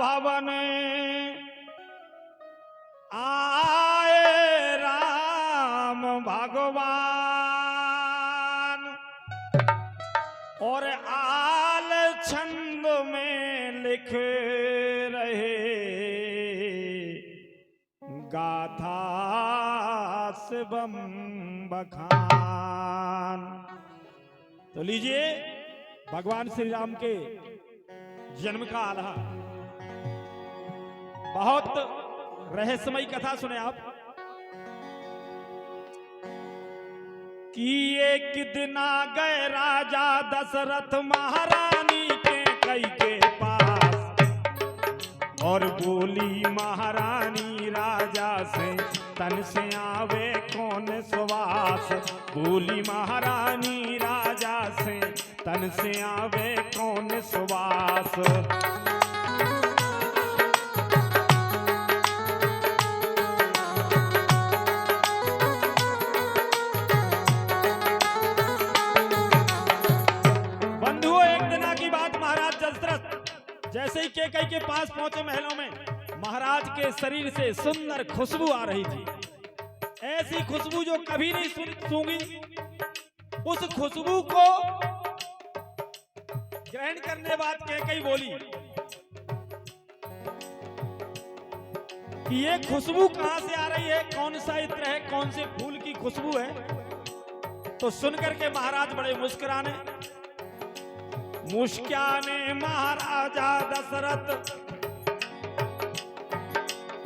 भवन आए राम भगवान और आल छंद में लिख रहे गाथा शिवम बखान। तो लीजिए भगवान श्री राम के जन्म का आल्हा, बहुत रहस्यमयी कथा सुने आप। कि एक दिन आ गए राजा दशरथ महारानी के कई के पास और बोली महारानी राजा से तन से आवे कौन सुवास। बोली महारानी राजा से तन से आवे कौन सुवास। जैसे ही कैकेयी के पास पहुंचे महलों में, महाराज के शरीर से सुंदर खुशबू आ रही थी, ऐसी खुशबू जो कभी नहीं सूंघी। उस खुशबू को ग्रहण करने बाद कैकेयी बोली कि ये खुशबू कहां से आ रही है, कौन सा इत्र है, कौन से फूल की खुशबू है। तो सुनकर के महाराज बड़े मुस्कुराने महाराजा दशरथ,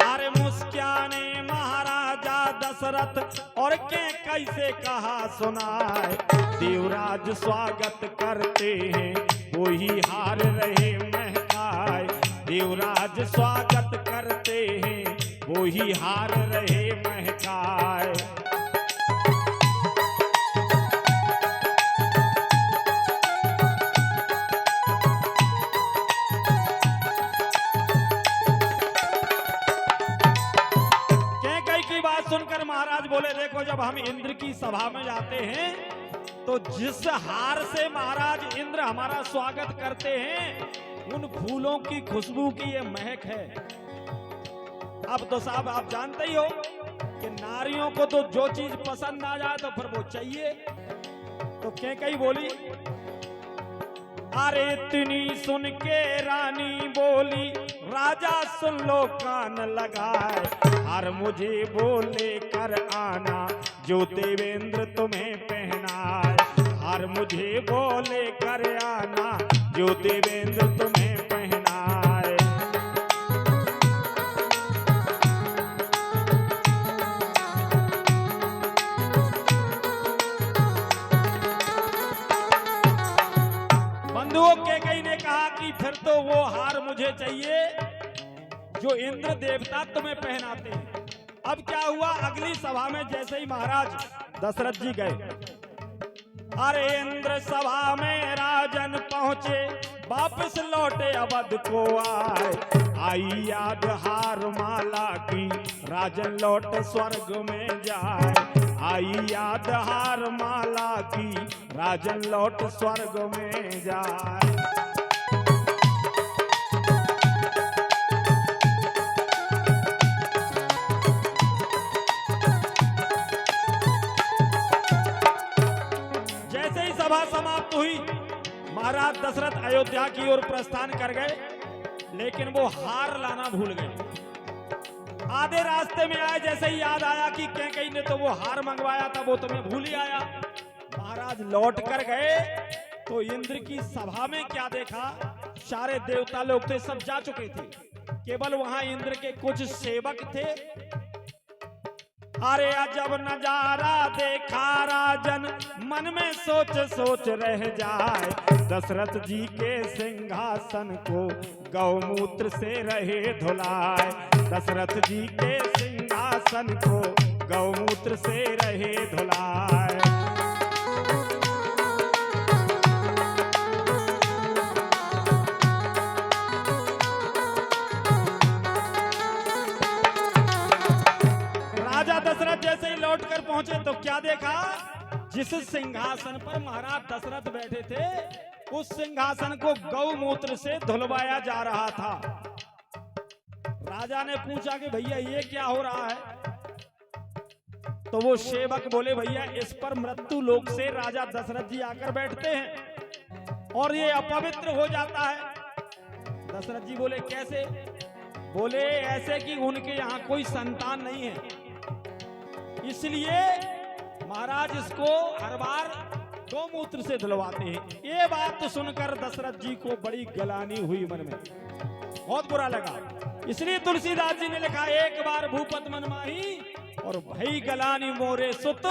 अरे मुस्काने महाराजा दशरथ और के कैसे कहा सुनाए। देवराज स्वागत करते हैं वही हार रहे महकाए। देवराज स्वागत करते हैं वही हार रहे महकाए। सुनकर महाराज बोले देखो, जब हम इंद्र की सभा में जाते हैं तो जिस हार से महाराज इंद्र हमारा स्वागत करते हैं, उन फूलों की खुशबू की ये महक है। अब तो साहब आप जानते ही हो कि नारियों को तो जो चीज पसंद आ जाए तो फिर वो चाहिए। तो कैकेयी बोली, अरे इतनी सुन के रानी बोली राजा सुन लो कान लगाए। हर मुझे बोले कर आना जो देवेंद्र तुम्हें पहनाए। हर मुझे बोले कर आना जो देवेंद्र तुम्हें पहनाए। बंधुओं कैकेयी ने कहा कि फिर तो वो हार मुझे चाहिए जो इंद्र देवता तुम्हें पहनाते हैं। अब क्या हुआ, अगली सभा में जैसे ही महाराज दशरथ जी गए, अरे इंद्र सभा में राजन पहुंचे, वापस लौटे अवध को आए। आई याद हार माला की राजन लौट स्वर्ग में जाए। आई याद हार माला की राजन लौट स्वर्ग में जाए। सभा समाप्त हुई, महाराज दशरथ अयोध्या की ओर प्रस्थान कर गए, लेकिन वो हार लाना भूल गए। आधे रास्ते में आए, जैसे ही याद आया कि कैकेयी ने तो वो हार मंगवाया था, वो तुम्हें भूल ही आया। महाराज लौट कर गए तो इंद्र की सभा में क्या देखा, सारे देवता लोग थे, सब जा चुके थे, केवल वहां इंद्र के कुछ सेवक थे। अरे अजब नजारा देखा राजन, मन में सोच सोच रह जाए। दशरथ जी के सिंहासन को गौमूत्र से रहे धुलाए। दशरथ जी के सिंहासन को गौमूत्र से रहे धुलाए। जैसे ही लौट कर पहुंचे तो क्या देखा, जिस सिंहासन पर महाराज दशरथ बैठे थे उस सिंहासन को गौमूत्र से धुलवाया जा रहा था। राजा ने पूछा कि भैया ये क्या हो रहा है? तो वो सेवक बोले भैया इस पर मृत्यु लोक से राजा दशरथ जी आकर बैठते हैं और ये अपवित्र हो जाता है। दशरथ जी बोले कैसे? बोले ऐसे कि उनके यहाँ कोई संतान नहीं है, इसलिए महाराज इसको हर बार गौमूत्र से धुलवाते हैं। ये बात तो सुनकर दशरथ जी को बड़ी गलानी हुई, मन में बहुत बुरा लगा। इसलिए तुलसीदास जी ने लिखा एक बार भूपत मन माही और भई गलानी मोरे सुत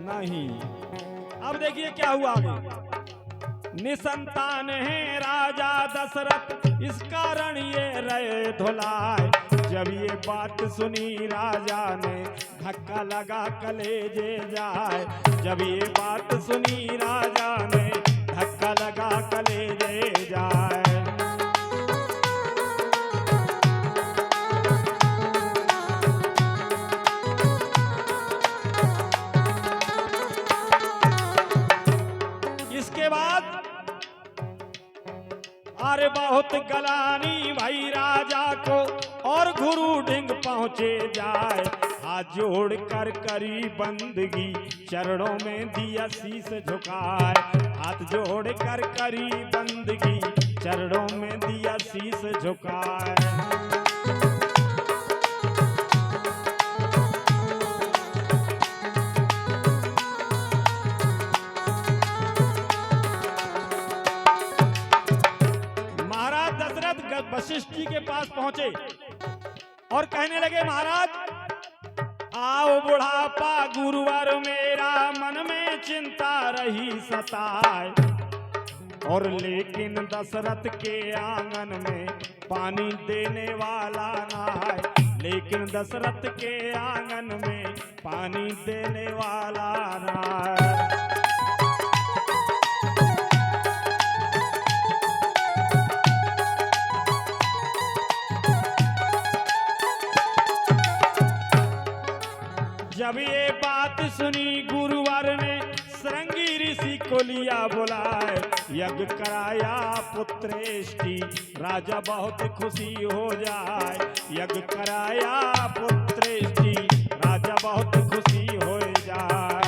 नहीं। अब देखिए क्या हुआ आगे। निसंतान है राजा दशरथ इस कारण ये रहे धुलाए। जब ये बात सुनी राजा ने धक्का लगा कलेजे जाए। जब ये बात सुनी राजा ने धक्का लगा कलेजे जाए। इसके बाद अरे बहुत गलानी भाई राजा को और गुरु ढिंग पहुंचे जाए। हाथ जोड़ कर करी बंदगी चरणों में दिया शीस झुकाए। हाथ जोड़ कर करी बंदगी चरणों में दिया शीस झुकाए। वशिष्ठ जी के पास पहुंचे और कहने लगे महाराज आओ बुढ़ापा गुरुवर मेरा मन में चिंता रही सताए। और लेकिन दशरथ के आंगन में पानी देने वाला ना है। लेकिन दशरथ के आंगन में पानी देने वाला ना है। जब ये बात सुनी गुरुवर ने श्रृंगी ऋषि को लिया बुलाए। यज्ञ कराया पुत्रेष्टि राजा बहुत खुशी हो जाए। यज्ञ कराया पुत्रेष्टि राजा बहुत खुशी हो जाए।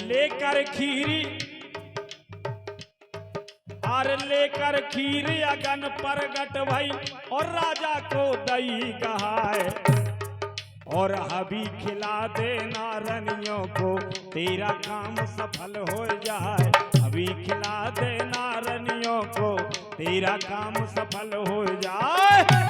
लेकर खीरी और लेकर खीर अगन प्रगट भई और राजा को दही कहाए। और अभी खिला देना रनियों को तेरा काम सफल हो जाए। अभी खिला देना रनियों को तेरा काम सफल हो जाए।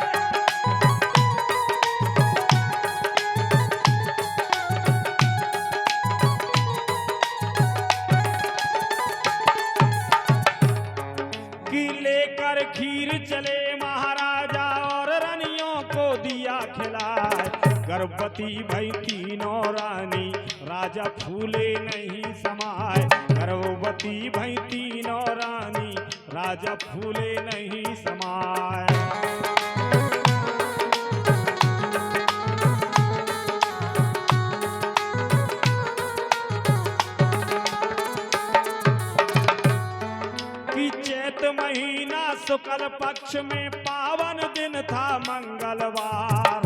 लेकर खीर चले महाराजा और रनियों को दिया खिलाए। गर्भवती भई तीनों रानी राजा फूले नहीं समाए। गर्भवती भई तीनों रानी राजा फूले नहीं समाए। महीना शुक्ल पक्ष में पावन दिन था मंगलवार।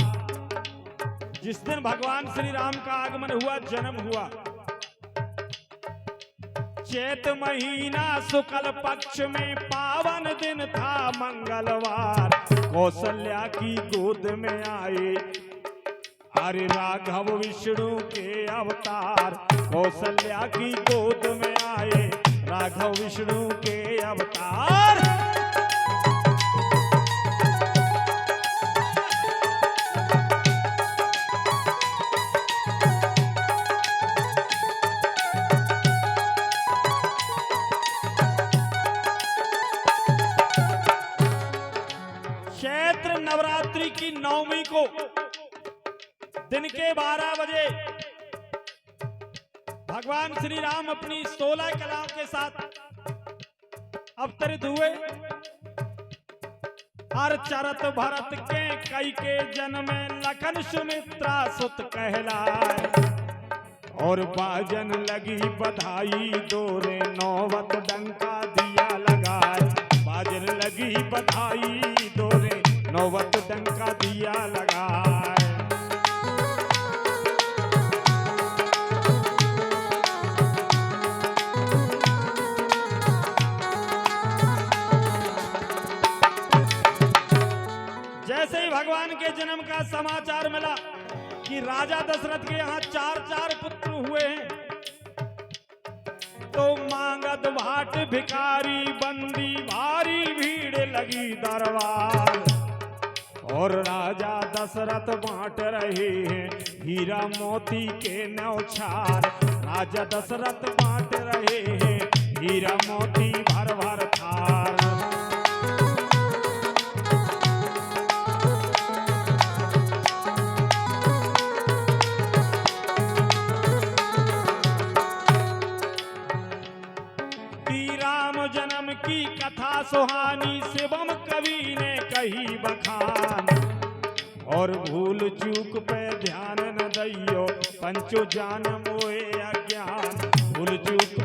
जिस दिन भगवान श्री राम का आगमन हुआ, जन्म हुआ। चैत महीना शुक्ल पक्ष में पावन दिन था मंगलवार। कौशल्या की गोद में आए अरे राघव विष्णु के अवतार। कौशल्या की गोद में आए राघव विष्णु के अवतार। चैत्र नवरात्रि की नवमी को दिन के 12 बजे भगवान श्री राम अपनी 16 कलाओं के साथ अवतरित हुए। हर चरत भरत के कई के जन्म लखन सुमित्रा सुत कहलाए। और बाजन लगी बधाई दोरे नौवत डंका दिया लगाए। बाजन लगी बधाई दोरे नौवत डंका दिया लगाए। जैसे ही भगवान के जन्म का समाचार मिला कि राजा दशरथ के यहाँ 4 पुत्र हुए हैं, तो मांगत भाट भिखारी बंदी भारी भीड़ लगी दरबार। और राजा दशरथ बांट रहे हैं हीरा मोती के न्यौछार। राजा दशरथ बांट रहे हैं हीरा मोती भर भर थार। जन्म की कथा सुहानी शिवम कवि ने कही बखान। और भूल चूक पे ध्यान न दैयो पंचो जान मोए अज्ञान। भूल चूक